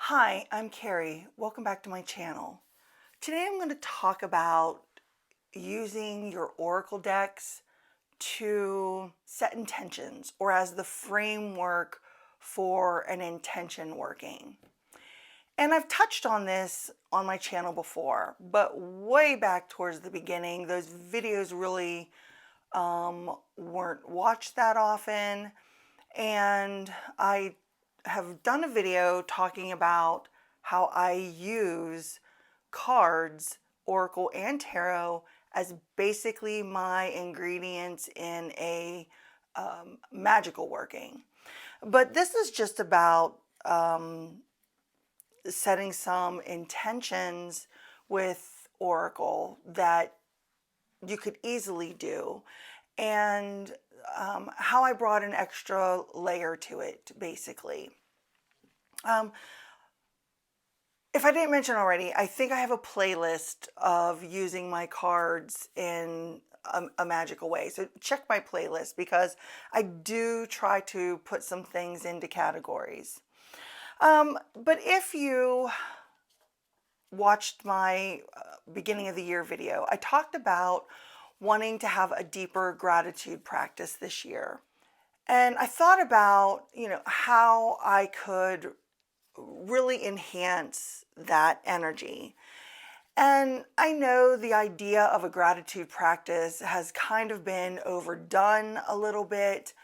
Hi, I'm Carrie. Welcome back to my channel. Today I'm going to talk about using your oracle decks to set intentions or as the framework for an intention working. And I've touched on this on my channel before, but way back towards the beginning, those videos really weren't watched that often. And I have done a video talking about how I use cards, oracle and tarot, as basically my ingredients in a magical working. But this is just about setting some intentions with oracle that you could easily do, and how I brought an extra layer to it, basically. If I didn't mention already, I think I have a playlist of using my cards in a magical way. So check my playlist because I do try to put some things into categories. But if you watched my beginning of the year video, I talked about wanting to have a deeper gratitude practice this year. And I thought about, how I could really enhance that energy. And I know the idea of a gratitude practice has kind of been overdone a little bit,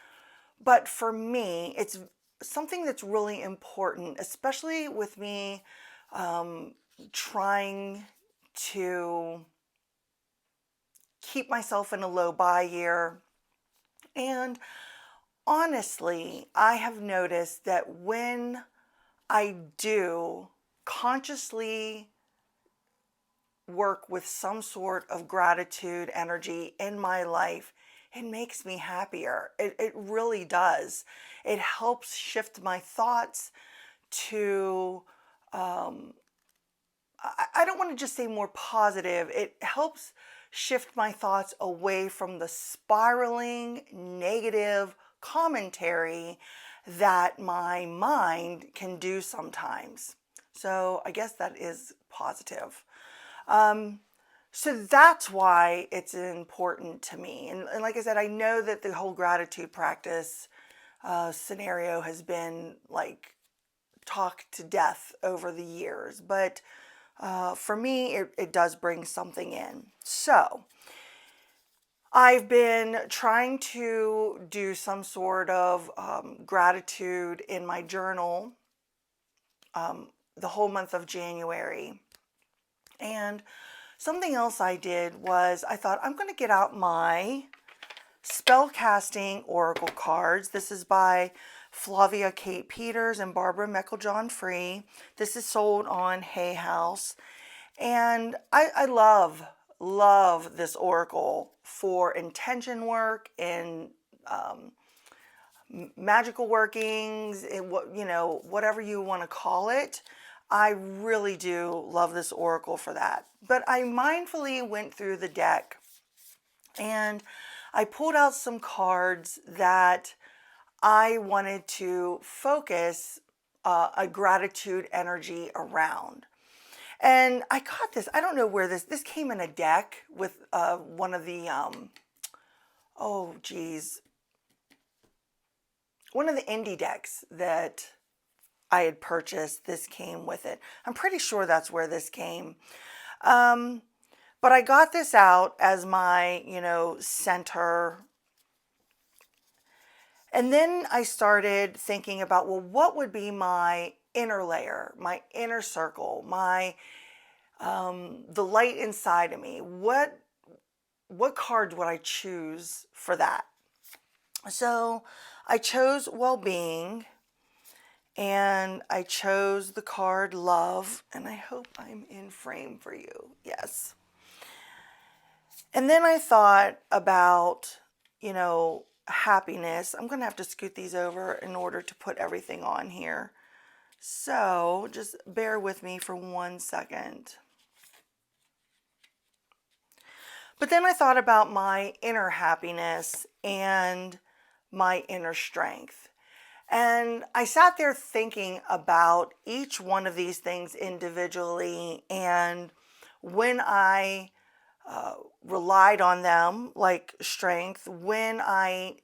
but for me, it's something that's really important, especially with me trying to keep myself in a low buy year. And honestly, I have noticed that when I do consciously work with some sort of gratitude energy in my life, it makes me happier. It really does. It helps shift my thoughts to, I don't want to just say more positive. It helps shift my thoughts away from the spiraling negative commentary that my mind can do sometimes. So I guess that is positive. So that's why it's important to me. And like I said, I know that the whole gratitude practice scenario has been like talked to death over the years, but for me, it does bring something in. So I've been trying to do some sort of gratitude in my journal the whole month of January. And something else I did was I thought I'm going to get out my Spellcasting Oracle cards. This is by Flavia Kate Peters and Barbara Mecklejohn Free. This is sold on Hay House. And I love this oracle for intention work and magical workings, whatever you want to call it. I really do love this oracle for that. But I mindfully went through the deck and I pulled out some cards that I wanted to focus a gratitude energy around. And I got this, I don't know where this came in a deck with one of the, one of the indie decks that I had purchased. This came with it. I'm pretty sure that's where this came. But I got this out as my, center. And then I started thinking about, well, what would be my inner layer, my inner circle, my the light inside of me? What cards would I choose for that? So I chose well-being, and I chose the card love, and I hope I'm in frame for you. Yes. And then I thought about, happiness. I'm going to have to scoot these over in order to put everything on here. So just bear with me for 1 second. But then I thought about my inner happiness and my inner strength. And I sat there thinking about each one of these things individually, and when I relied on them, like strength, when I,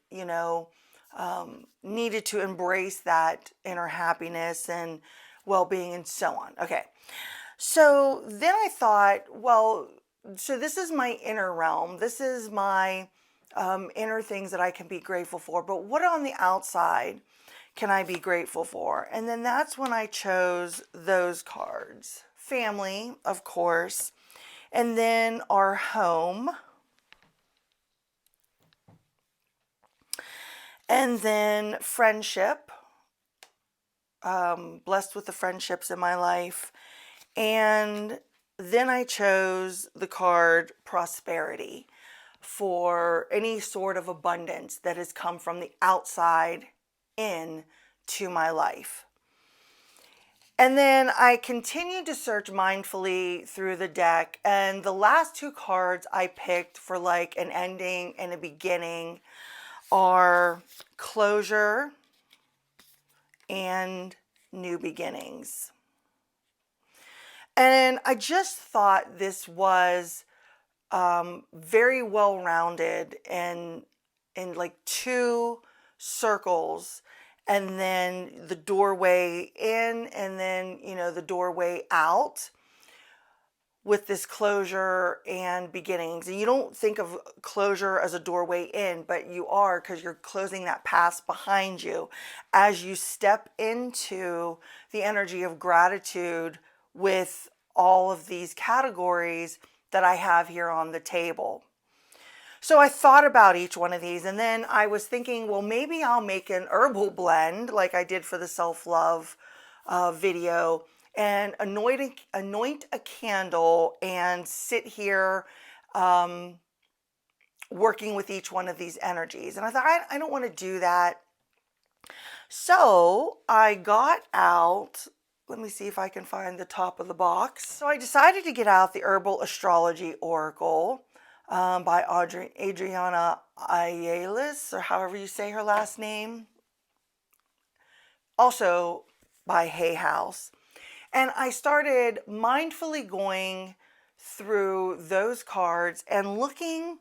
needed to embrace that inner happiness and well-being and so on. Okay. So then I thought, well, so this is my inner realm. This is my inner things that I can be grateful for. But what on the outside can I be grateful for? And then that's when I chose those cards. Family, of course, and then our home, and then friendship, blessed with the friendships in my life. And then I chose the card prosperity for any sort of abundance that has come from the outside in to my life. And then I continued to search mindfully through the deck, and the last two cards I picked for like an ending and a beginning are closure and new beginnings. And I just thought this was very well-rounded and in like two circles, and then the doorway in, and then, the doorway out, with this closure and beginnings. And you don't think of closure as a doorway in, but you are, because you're closing that past behind you as you step into the energy of gratitude with all of these categories that I have here on the table. So I thought about each one of these, and then I was thinking, well, maybe I'll make an herbal blend like I did for the self-love video, and anoint a candle and sit here working with each one of these energies. And I thought, I don't want to do that. So I got out, let me see if I can find the top of the box. So I decided to get out the Herbal Astrology Oracle by Adriana Ayelis, or however you say her last name. Also by Hay House. And I started mindfully going through those cards and looking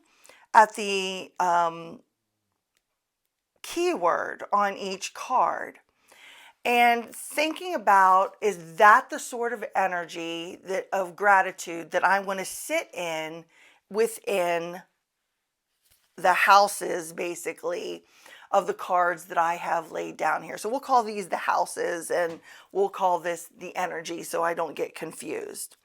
at the keyword on each card and thinking about, is that the sort of energy of gratitude that I want to sit in within the houses, basically, of the cards that I have laid down here. So we'll call these the houses, and we'll call this the energy so I don't get confused.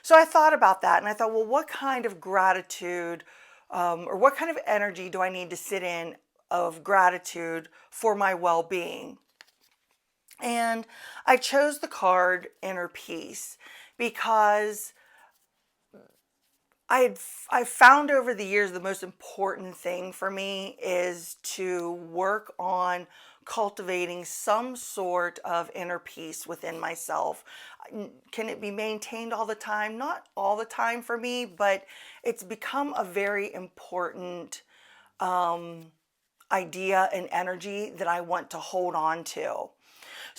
So I thought about that, and I thought, well, what kind of gratitude or what kind of energy do I need to sit in of gratitude for my well-being? And I chose the card Inner Peace because I've found over the years the most important thing for me is to work on cultivating some sort of inner peace within myself. Can it be maintained all the time? Not all the time for me, but it's become a very important idea and energy that I want to hold on to.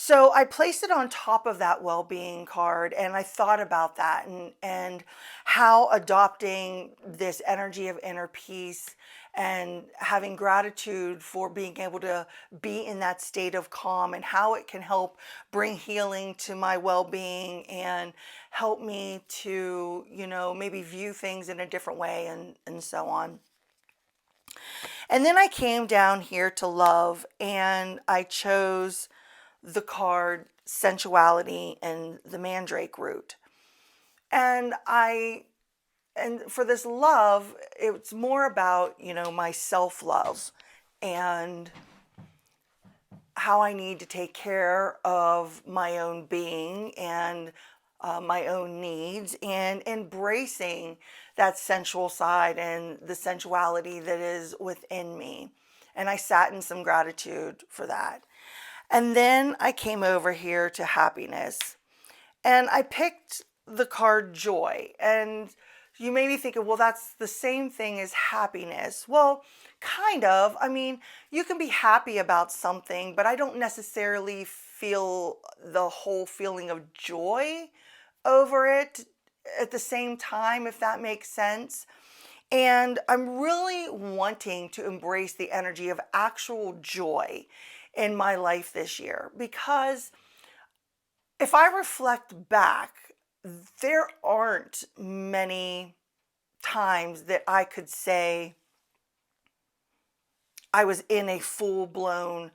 So I placed it on top of that well-being card, and I thought about that and how adopting this energy of inner peace and having gratitude for being able to be in that state of calm, and how it can help bring healing to my well-being and help me to, maybe view things in a different way, and so on. And then I came down here to love, and I chose the card Sensuality and the Mandrake Root. And for this love, it's more about, my self-love and how I need to take care of my own being and my own needs, and embracing that sensual side and the sensuality that is within me. And I sat in some gratitude for that. And then I came over here to happiness, and I picked the card Joy. And you may be thinking, well, that's the same thing as happiness. Well, Kind of. I mean, you can be happy about something, but I don't necessarily feel the whole feeling of joy over it at the same time, if that makes sense. And I'm really wanting to embrace the energy of actual joy in my life this year, because if I reflect back, there aren't many times that I could say I was in a full-blown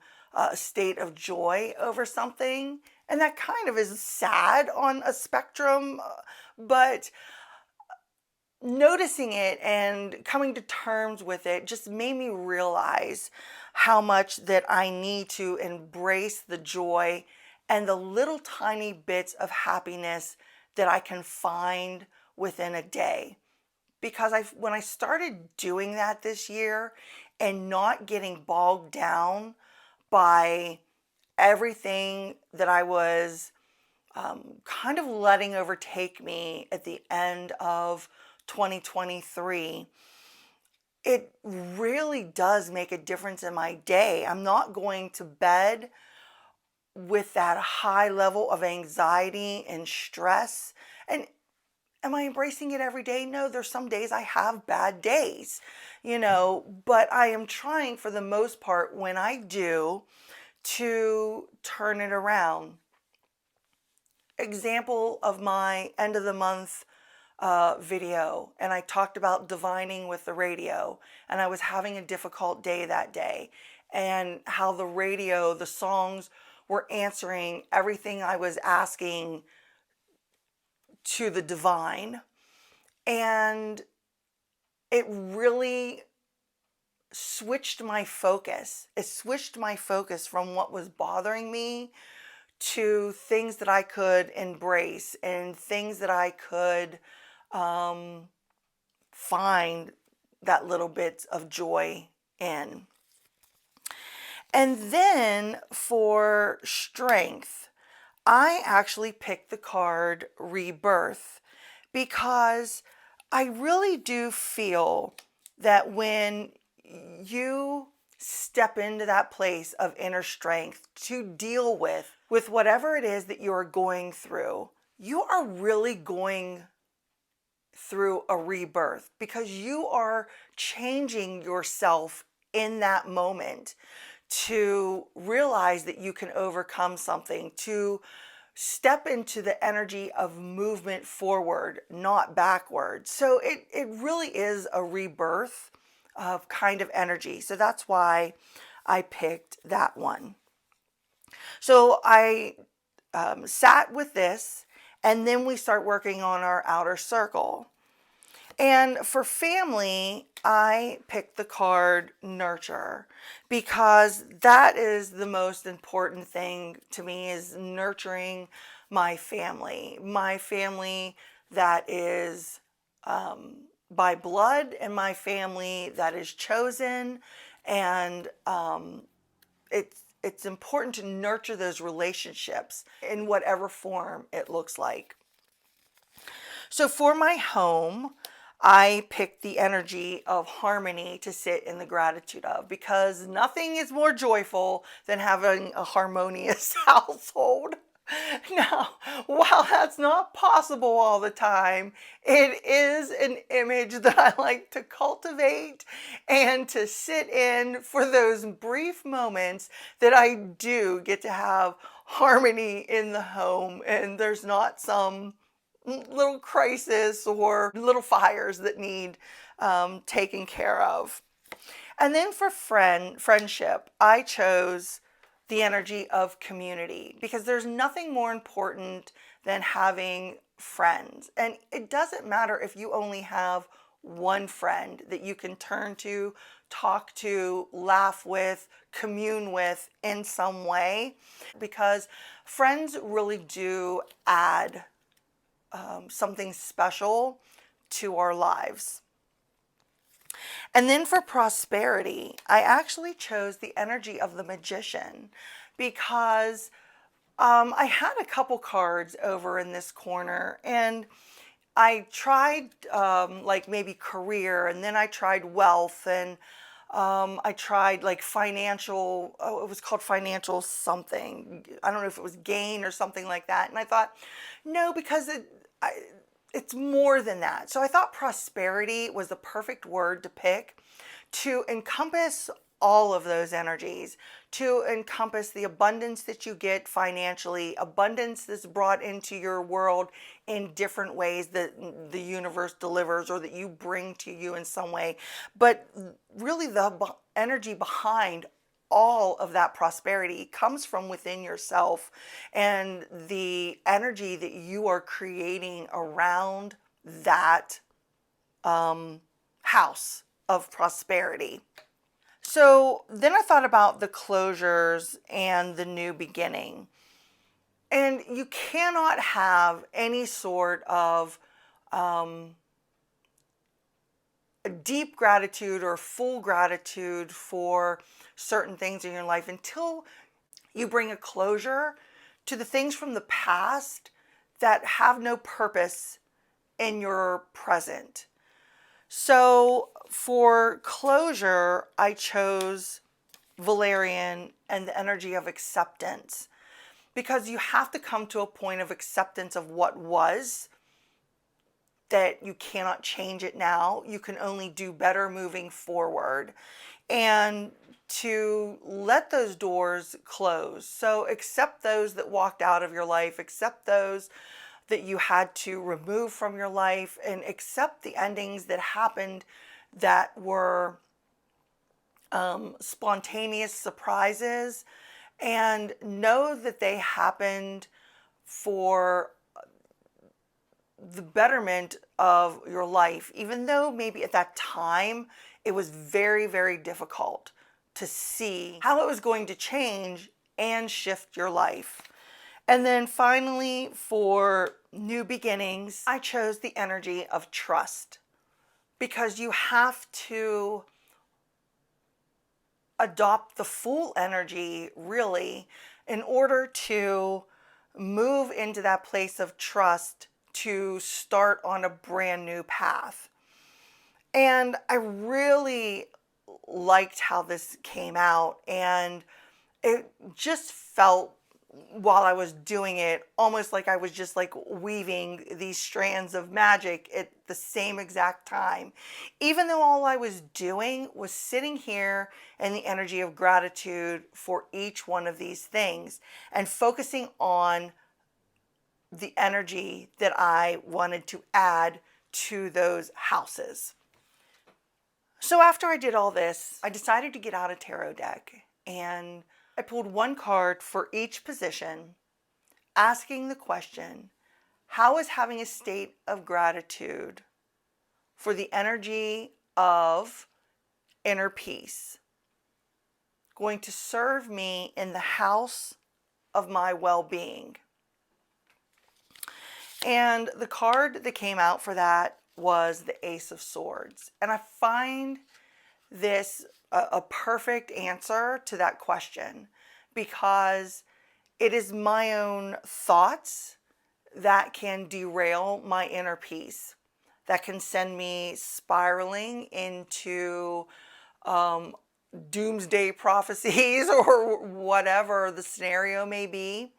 state of joy over something. And that kind of is sad on a spectrum, but noticing it and coming to terms with it just made me realize how much that I need to embrace the joy and the little tiny bits of happiness that I can find within a day. Because when I started doing that this year and not getting bogged down by everything that I was kind of letting overtake me at the end of 2023, it really does make a difference in my day. I'm not going to bed with that high level of anxiety and stress. And am I embracing it every day? No, there's some days I have bad days, but I am trying for the most part when I do to turn it around. Example of my end of the month video, and I talked about divining with the radio, and I was having a difficult day that day, and how the radio, the songs were answering everything I was asking to the divine, and it really switched my focus. It switched my focus from what was bothering me to things that I could embrace and things that I could find that little bit of joy in. And then for strength, I actually picked the card Rebirth, because I really do feel that when you step into that place of inner strength to deal with whatever it is that you're going through, you are really going through a rebirth, because you are changing yourself in that moment to realize that you can overcome something, to step into the energy of movement forward, not backward. So it really is a rebirth of kind of energy. So that's why I picked that one. So I sat with this, and then we start working on our outer circle. And for family, I picked the card Nurture, because that is the most important thing to me, is nurturing my family that is by blood, and my family that is chosen. And it's important to nurture those relationships in whatever form it looks like. So for my home, I picked the energy of harmony to sit in the gratitude of, because nothing is more joyful than having a harmonious household. Now, while that's not possible all the time, it is an image that I like to cultivate and to sit in for those brief moments that I do get to have harmony in the home, and there's not some little crisis or little fires that need taken care of. And then for friendship, I chose the energy of community, because there's nothing more important than having friends. And it doesn't matter if you only have one friend that you can turn to, talk to, laugh with, commune with in some way, because friends really do add something special to our lives. And then for prosperity, I actually chose the energy of the Magician, because I had a couple cards over in this corner, and I tried like maybe career, and then I tried wealth, and I tried like financial, oh, it was called financial something. I don't know if it was gain or something like that. And I thought, no, because it's more than that. So I thought prosperity was the perfect word to pick to encompass all of those energies, to encompass the abundance that you get financially, abundance that's brought into your world in different ways that the universe delivers or that you bring to you in some way. But really, the energy behind all of that prosperity comes from within yourself, and the energy that you are creating around that house of prosperity. So then I thought about the closures and the new beginning. And you cannot have any sort of deep gratitude or full gratitude for certain things in your life until you bring a closure to the things from the past that have no purpose in your present. So for closure, I chose Valerian and the energy of acceptance, because you have to come to a point of acceptance of what was, that you cannot change it now. You can only do better moving forward, and to let those doors close. So accept those that walked out of your life, accept those that you had to remove from your life, and accept the endings that happened that were spontaneous surprises, and know that they happened for the betterment of your life, even though maybe at that time it was very, very difficult to see how it was going to change and shift your life. And then finally, for new beginnings, I chose the energy of trust, because you have to adopt the full energy, really, in order to move into that place of trust to start on a brand new path. And I really liked how this came out, and it just felt, while I was doing it, almost like I was just like weaving these strands of magic at the same exact time, even though all I was doing was sitting here in the energy of gratitude for each one of these things and focusing on the energy that I wanted to add to those houses. So after I did all this, I decided to get out a tarot deck, and I pulled one card for each position, asking the question, how is having a state of gratitude for the energy of inner peace going to serve me in the house of my well-being? And the card that came out for that was the Ace of Swords. And I find this a perfect answer to that question, because it is my own thoughts that can derail my inner peace, that can send me spiraling into doomsday prophecies or whatever the scenario may be.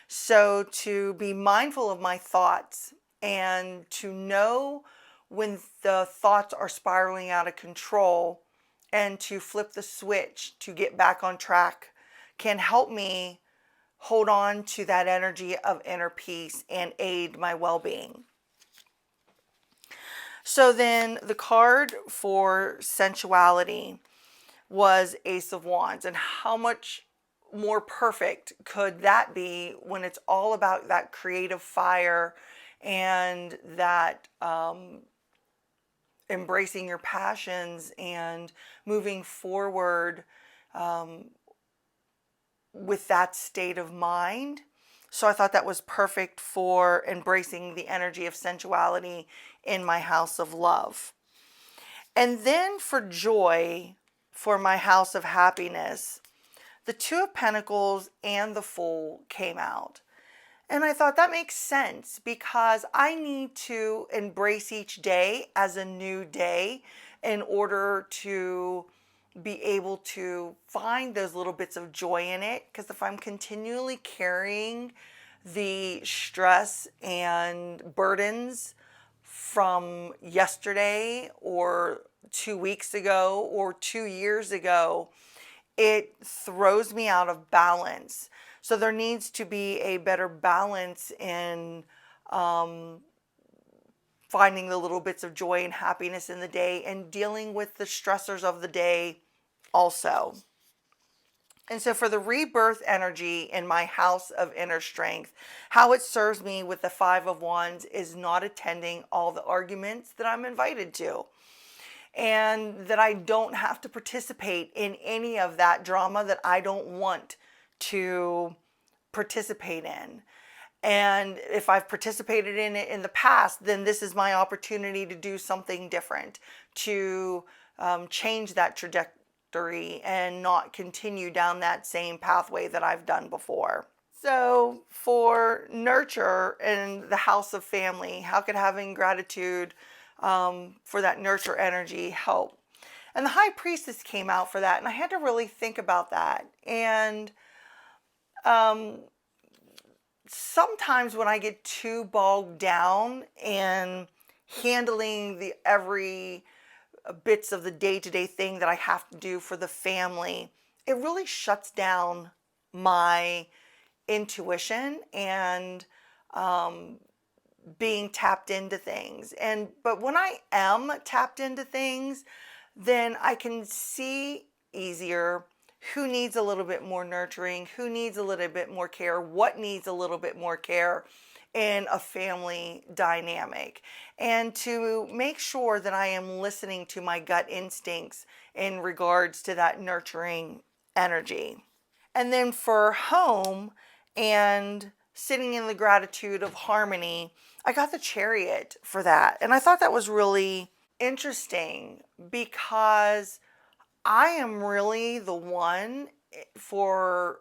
So to be mindful of my thoughts and to know when the thoughts are spiraling out of control, and to flip the switch to get back on track, can help me hold on to that energy of inner peace and aid my well-being. So then the card for sensuality was Ace of Wands. And how much more perfect could that be when it's all about that creative fire and that embracing your passions and moving forward with that state of mind. So I thought that was perfect for embracing the energy of sensuality in my house of love. And then for joy, for my house of happiness, the Two of Pentacles and the Fool came out. And I thought that makes sense, because I need to embrace each day as a new day in order to be able to find those little bits of joy in it. Because if I'm continually carrying the stress and burdens from yesterday or 2 weeks ago or 2 years ago, it throws me out of balance. So there needs to be a better balance in finding the little bits of joy and happiness in the day and dealing with the stressors of the day also. And so for the rebirth energy in my house of inner strength, how it serves me with the Five of Wands is not attending all the arguments that I'm invited to. And that I don't have to participate in any of that drama that I don't want to participate in. And if I've participated in it in the past, then this is my opportunity to do something different, to change that trajectory and not continue down that same pathway that I've done before. So for nurture and the house of family, how could having gratitude for that nurture energy help? And the High Priestess came out for that, and I had to really think about that. And sometimes when I get too bogged down in handling the every bits of the day-to-day thing that I have to do for the family, it really shuts down my intuition and being tapped into things. But when I am tapped into things, then I can see easier who needs a little bit more nurturing, who needs a little bit more care, what needs a little bit more care in a family dynamic, and to make sure that I am listening to my gut instincts in regards to that nurturing energy. And then for home and sitting in the gratitude of harmony, I got the Chariot for that. And I thought that was really interesting because I am really the one for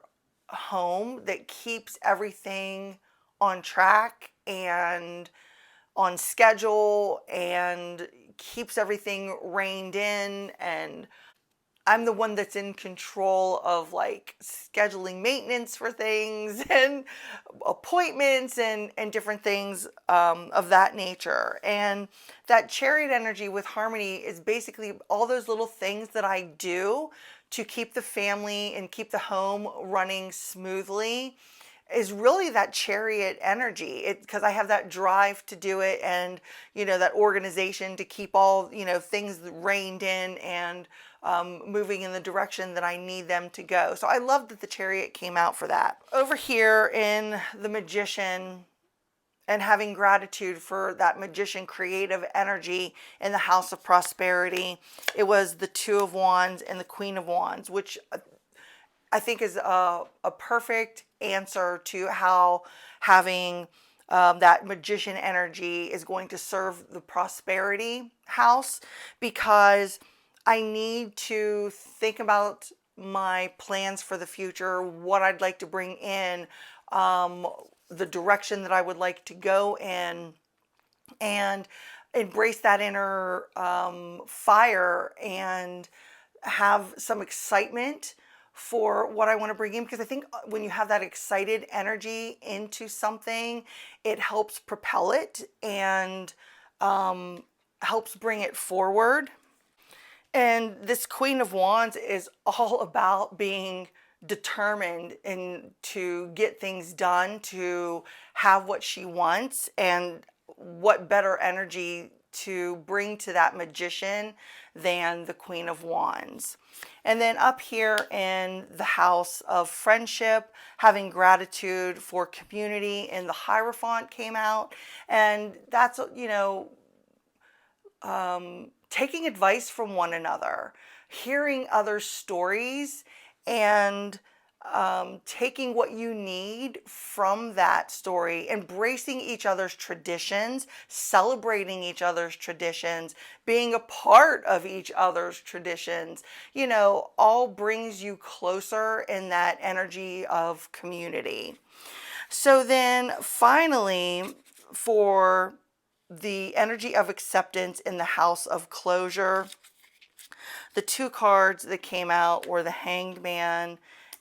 home that keeps everything on track and on schedule and keeps everything reined in, and I'm the one that's in control of like scheduling maintenance for things and appointments and different things of that nature. And that Chariot energy with harmony is basically all those little things that I do to keep the family and keep the home running smoothly is really that Chariot energy. Because I have that drive to do it, and that organization to keep all things reined in and moving in the direction that I need them to go. So I love that the Chariot came out for that. Over here in the Magician and having gratitude for that Magician creative energy in the House of Prosperity, it was the Two of Wands and the Queen of Wands, which I think is a perfect answer to how having that Magician energy is going to serve the prosperity house, because I need to think about my plans for the future, what I'd like to bring in, the direction that I would like to go in, and embrace that inner fire and have some excitement for what I want to bring in. Because I think when you have that excited energy into something, it helps propel it and helps bring it forward. And this Queen of Wands is all about being determined and to get things done, to have what she wants, and what better energy to bring to that Magician than the Queen of Wands. And then up here in the House of Friendship, having gratitude for community, and the Hierophant came out, and that's taking advice from one another, hearing other stories, and taking what you need from that story, embracing each other's traditions, celebrating each other's traditions, being a part of each other's traditions, all brings you closer in that energy of community. So then finally, for the energy of acceptance in the House of Closure, The two cards that came out were the Hanged Man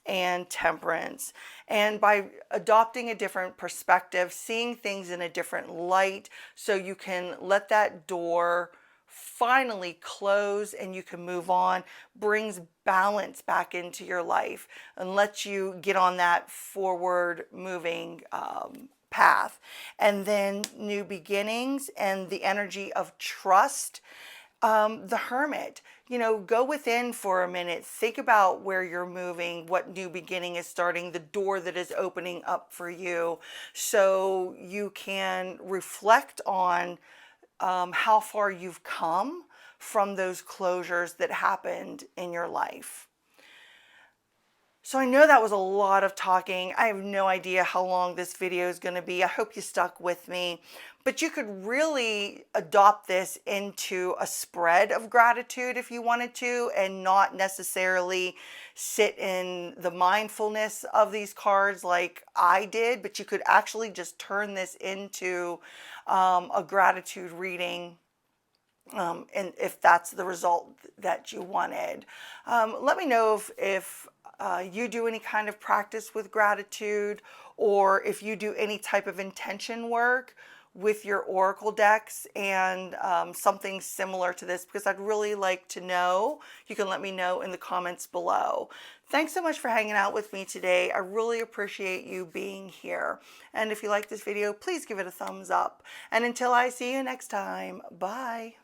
and Temperance. And by adopting a different perspective, seeing things in a different light, so you can let that door finally close and you can move on, brings balance back into your life and lets you get on that forward moving path. And then new beginnings and the energy of trust. The Hermit, you know, go within for a minute, think about where you're moving, what new beginning is starting, the door that is opening up for you, so you can reflect on how far you've come from those closures that happened in your life. So I know that was a lot of talking. I have no idea how long this video is going to be. I hope you stuck with me. But you could really adopt this into a spread of gratitude if you wanted to, and not necessarily sit in the mindfulness of these cards like I did, but you could actually just turn this into a gratitude reading. And if that's the result that you wanted. Let me know if you do any kind of practice with gratitude, or if you do any type of intention work with your oracle decks and something similar to this, because I'd really like to know. You can let me know in the comments below. Thanks so much for hanging out with me today. I really appreciate you being here. And if you like this video, please give it a thumbs up. And until I see you next time, bye.